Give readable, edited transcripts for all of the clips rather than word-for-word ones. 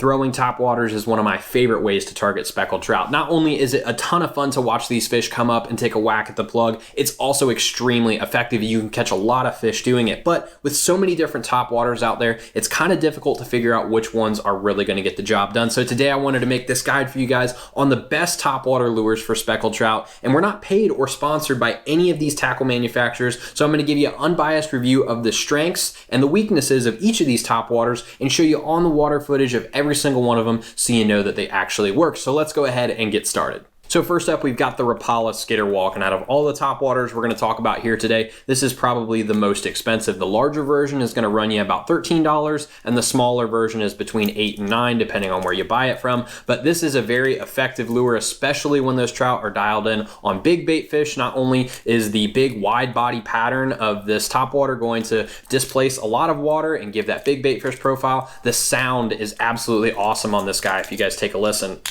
throwing topwaters is one of my favorite ways to target speckled trout. Not only is it a ton of fun to watch these fish come up and take a whack at the plug, it's also extremely effective. You can catch a lot of fish doing it. But with so many different topwaters out there, it's kind of difficult to figure out which ones are really going to get the job done. So today I wanted to make this guide for you guys on the best topwater lures for speckled trout. And we're not paid or sponsored by any of these tackle manufacturers. So I'm going to give you an unbiased review of the strengths and the weaknesses of each of these topwaters and show you on the water footage of every single one of them so you know that they actually work. So let's go ahead and get started. So first up, we've got the Rapala Skitter Walk, and out of all the topwaters we're going to talk about here today, this is probably the most expensive. The larger version is going to run you about $13, and the smaller version is between $8 and $9, depending on where you buy it from. But this is a very effective lure, especially when those trout are dialed in on big bait fish. Not only is the big wide body pattern of this topwater going to displace a lot of water and give that big bait fish profile, the sound is absolutely awesome on this guy. If you guys take a listen,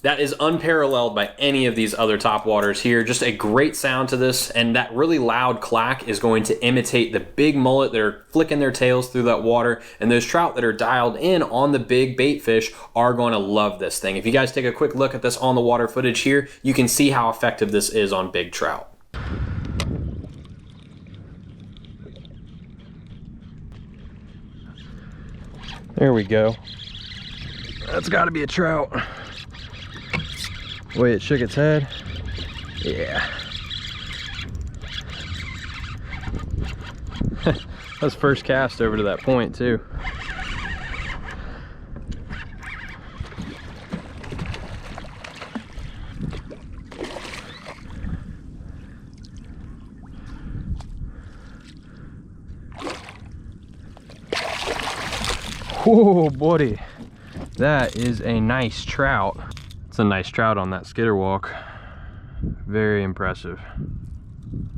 that is unparalleled by any of these other topwaters here. Just a great sound to this, and that really loud clack is going to imitate the big mullet that are flicking their tails through that water, and those trout that are dialed in on the big bait fish are going to love this thing. If you guys take a quick look at this on the water footage here, you can see how effective this is on big trout. There we go. That's got to be a trout. The way it shook its head. Yeah. That was first cast over to that point too. Whoa, buddy. That is a nice trout. It's a nice trout on that skitter walk. Very impressive.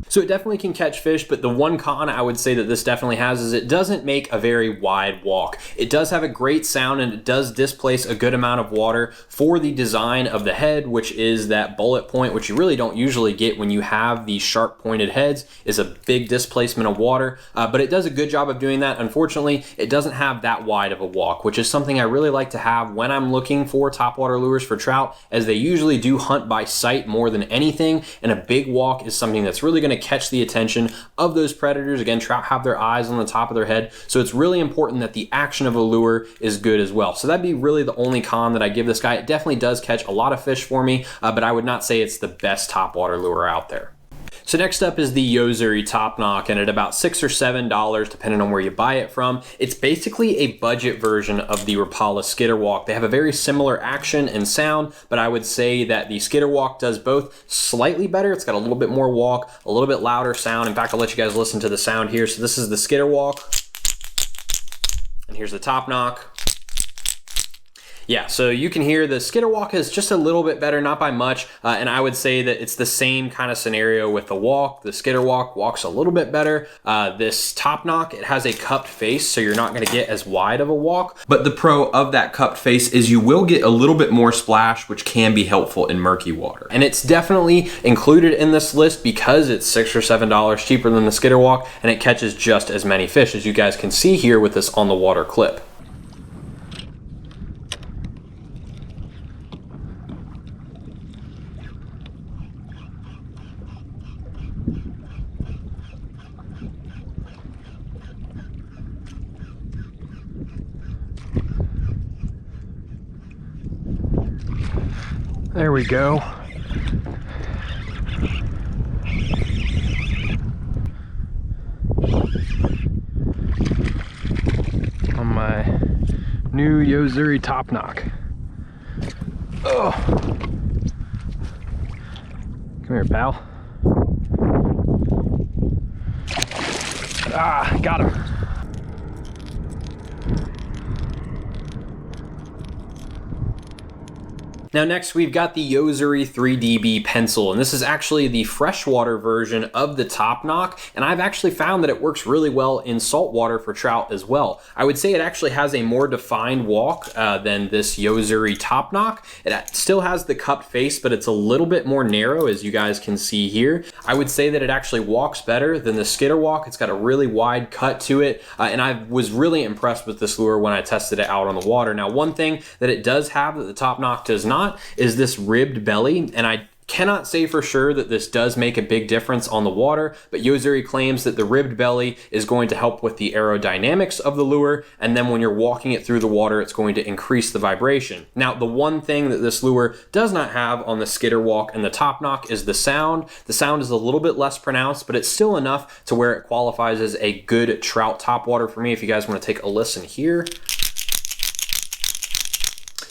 So it definitely can catch fish, but the one con I would say that this definitely has is it doesn't make a very wide walk. It does have a great sound and it does displace a good amount of water for the design of the head, which is that bullet point, which you really don't usually get when you have these sharp pointed heads, is a big displacement of water, but it does a good job of doing that. Unfortunately, it doesn't have that wide of a walk, which is something I really like to have when I'm looking for topwater lures for trout, as they usually do hunt by sight more than anything, and a big walk is something that's really going to catch the attention of those predators. Again, trout have their eyes on the top of their head, so it's really important that the action of a lure is good as well. So that'd be really the only con that I give this guy. It definitely does catch a lot of fish for me, but I would not say it's the best topwater lure out there. So next up is the Yozuri Topknock, and at about $6 or $7, depending on where you buy it from. It's basically a budget version of the Rapala Skitter Walk. They have a very similar action and sound, but I would say that the Skitter Walk does both slightly better. It's got a little bit more walk, a little bit louder sound. In fact, I'll let you guys listen to the sound here. So this is the Skitter Walk, and here's the Topknock. Yeah, so you can hear the Skitter Walk is just a little bit better, not by much, and I would say that it's the same kind of scenario with the walk. The Skitter Walk walks a little bit better. This Topknock, it has a cupped face, so you're not going to get as wide of a walk, but the pro of that cupped face is you will get a little bit more splash, which can be helpful in murky water. And it's definitely included in this list because it's $6 or $7 cheaper than the Skitter Walk, and it catches just as many fish, as you guys can see here with this on the water clip. There we go. On my new Yozuri Topknock. Oh. Come here, pal. Ah, got him. Now next we've got the Yo-Zuri 3DB pencil, and this is actually the freshwater version of the Topknock, and I've actually found that it works really well in saltwater for trout as well. I would say it actually has a more defined walk than this Yozuri Topknock. It still has the cupped face, but it's a little bit more narrow, as you guys can see here. I would say that it actually walks better than the Skitter walk. It's got a really wide cut to it, and I was really impressed with this lure when I tested it out on the water. Now, one thing that it does have that the Topknock does not is this ribbed belly, and I cannot say for sure that this does make a big difference on the water, but Yo-Zuri claims that the ribbed belly is going to help with the aerodynamics of the lure, and then when you're walking it through the water, it's going to increase the vibration. Now, the one thing that this lure does not have on the Skitter walk and the Topknock is the sound. The sound is a little bit less pronounced, but it's still enough to where it qualifies as a good trout topwater for me. If you guys want to take a listen here.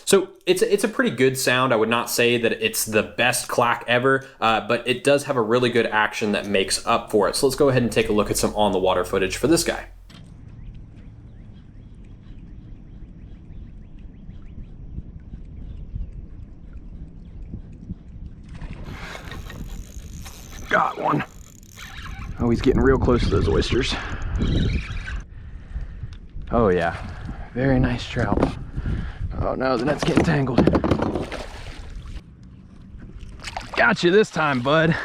So it's a pretty good sound. I would not say that it's the best clack ever, but it does have a really good action that makes up for it. So let's go ahead and take a look at some on the water footage for this guy. Got one. Oh, he's getting real close to those oysters. Oh yeah, very nice trout. Oh no, the net's getting tangled. Got you this time, bud.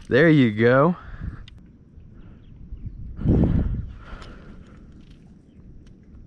There you go.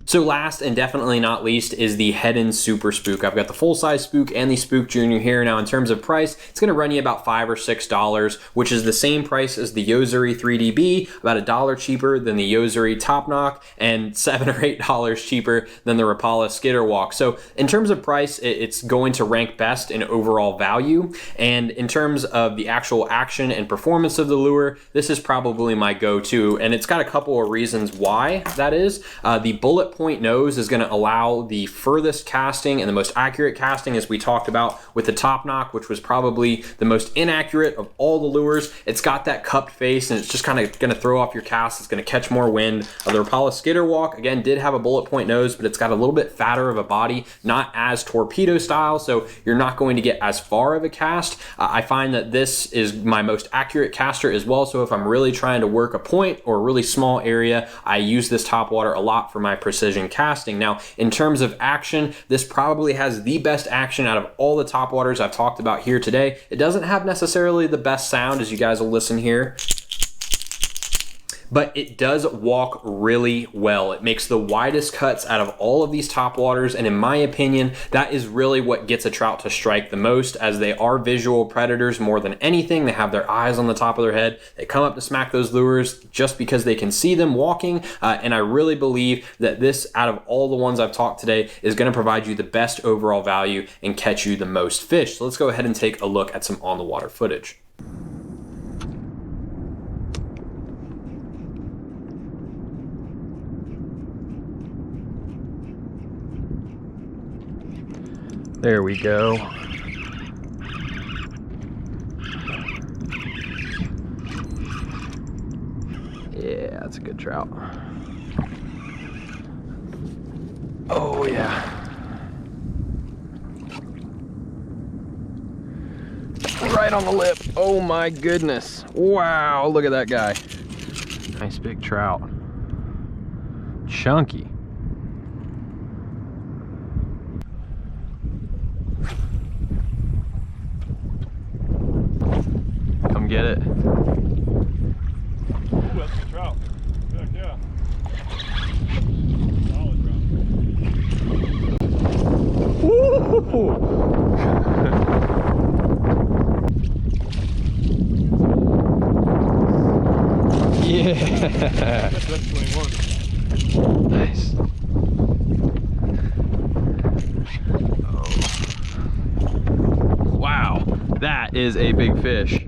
So last and definitely not least is the Heddon Super Spook. I've got the full-size Spook and the Spook Junior here. Now in terms of price, it's gonna run you about $5 or $6, which is the same price as the Yo-Zuri 3DB, about $1 cheaper than the Yozuri Topknock, and $7 or $8 cheaper than the Rapala Skitter walk. So in terms of price, it's going to rank best in overall value. And in terms of the actual action and performance of the lure, this is probably my go-to. And it's got a couple of reasons why that is. The bullet point nose is going to allow the furthest casting and the most accurate casting, as we talked about with the Topknock, which was probably the most inaccurate of all the lures. It's got that cupped face, and it's just kind of going to throw off your cast. It's going to catch more wind. The Rapala Skitter walk, again, did have a bullet point nose, but it's got a little bit fatter of a body, not as torpedo style, so you're not going to get as far of a cast. I find that this is my most accurate caster as well, so if I'm really trying to work a point or a really small area, I use this topwater a lot for my precision casting. Now, in terms of action, this probably has the best action out of all the topwaters I've talked about here today. It doesn't have necessarily the best sound, as you guys will listen here, but it does walk really well. It makes the widest cuts out of all of these topwaters, and in my opinion, that is really what gets a trout to strike the most, as they are visual predators more than anything. They have their eyes on the top of their head. They come up to smack those lures just because they can see them walking, and I really believe that this, out of all the ones I've talked today, is gonna provide you the best overall value and catch you the most fish. So let's go ahead and take a look at some on the water footage. There we go. Yeah, that's a good trout. Oh yeah. Right on the lip. Oh my goodness. Wow, look at that guy. Nice big trout. Chunky. Come get it. Ooh, that's a trout. Heck yeah. Solid trout. Woo! Yeah. That's 21. Nice. Oh. Wow, that is a big fish.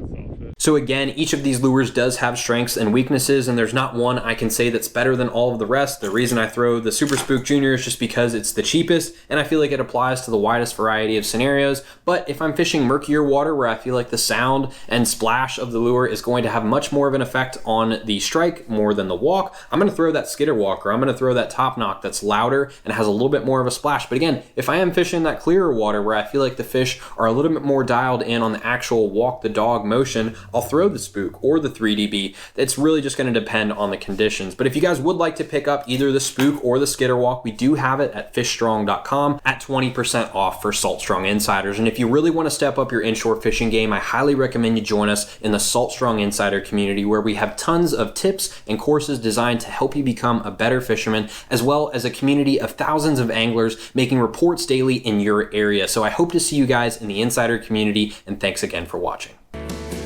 So again, each of these lures does have strengths and weaknesses, and there's not one I can say that's better than all of the rest. The reason I throw the Super Spook Junior is just because it's the cheapest, and I feel like it applies to the widest variety of scenarios. But if I'm fishing murkier water where I feel like the sound and splash of the lure is going to have much more of an effect on the strike more than the walk, I'm going to throw that Skitter walk, or I'm going to throw that Topknock that's louder and has a little bit more of a splash. But again, if I am fishing that clearer water where I feel like the fish are a little bit more dialed in on the actual walk the dog motion, I'll throw the Spook or the 3DB. It's really just going to depend on the conditions. But if you guys would like to pick up either the Spook or the Skitter walk, we do have it at fishstrong.com at 20% off for Salt Strong Insiders. And if you really want to step up your inshore fishing game, I highly recommend you join us in the Salt Strong Insider community, where we have tons of tips and courses designed to help you become a better fisherman, as well as a community of thousands of anglers making reports daily in your area. So I hope to see you guys in the Insider community, and thanks again for watching.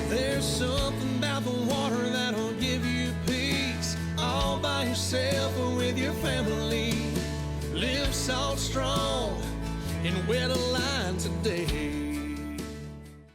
There's something about the water that'll give you peace, all by yourself or with your family. Live salt strong and wear the line today.